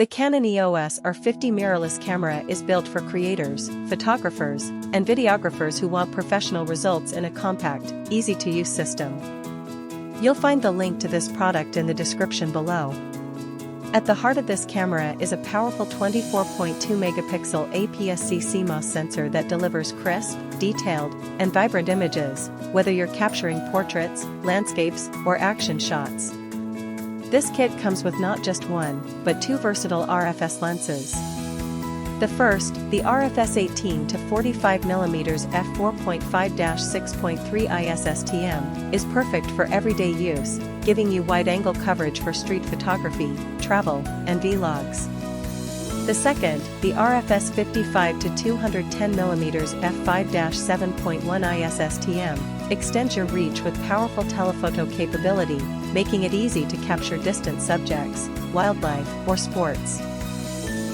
The Canon EOS R50 mirrorless camera is built for creators, photographers, and videographers who want professional results in a compact, easy-to-use system. You'll find the link to this product in the description below. At the heart of this camera is a powerful 24.2 megapixel APS-C CMOS sensor that delivers crisp, detailed, and vibrant images, whether you're capturing portraits, landscapes, or action shots. This kit comes with not just one, but two versatile RFS lenses. The first, the RFS 18 to 45mm f4.5-6.3 ISSTM, is perfect for everyday use, giving you wide-angle coverage for street photography, travel, and vlogs. The second, the RFS 55 to 210mm f5-7.1 ISSTM, extends your reach with powerful telephoto capability, making it easy to capture distant subjects, wildlife, or sports.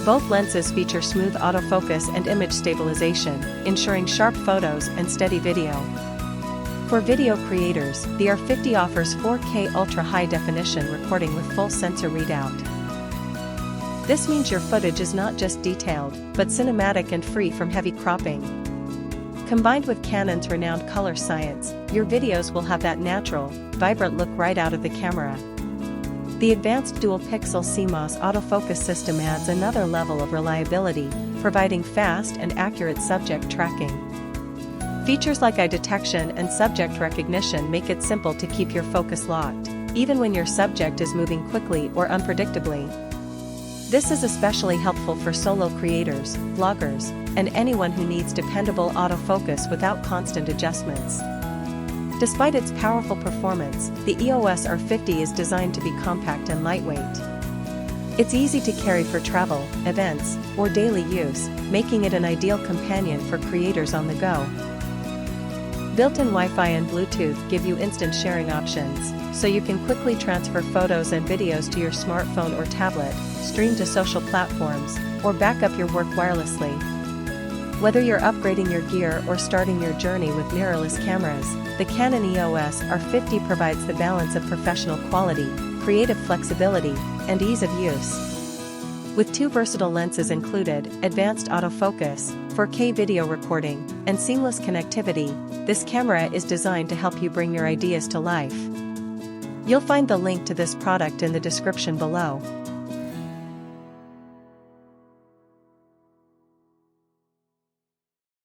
Both lenses feature smooth autofocus and image stabilization, ensuring sharp photos and steady video. For video creators, the R50 offers 4K ultra-high definition recording with full sensor readout. This means your footage is not just detailed, but cinematic and free from heavy cropping. Combined with Canon's renowned color science, your videos will have that natural, vibrant look right out of the camera. The advanced dual-pixel CMOS autofocus system adds another level of reliability, providing fast and accurate subject tracking. Features like eye detection and subject recognition make it simple to keep your focus locked, even when your subject is moving quickly or unpredictably. This is especially helpful for solo creators, vloggers, and anyone who needs dependable autofocus without constant adjustments. Despite its powerful performance, the EOS R50 is designed to be compact and lightweight. It's easy to carry for travel, events, or daily use, making it an ideal companion for creators on the go. Built-in Wi-Fi and Bluetooth give you instant sharing options, so you can quickly transfer photos and videos to your smartphone or tablet, stream to social platforms, or back up your work wirelessly. Whether you're upgrading your gear or starting your journey with mirrorless cameras, the Canon EOS R50 provides the balance of professional quality, creative flexibility, and ease of use. With two versatile lenses included, advanced autofocus, 4K video recording, and seamless connectivity, this camera is designed to help you bring your ideas to life. You'll find the link to this product in the description below.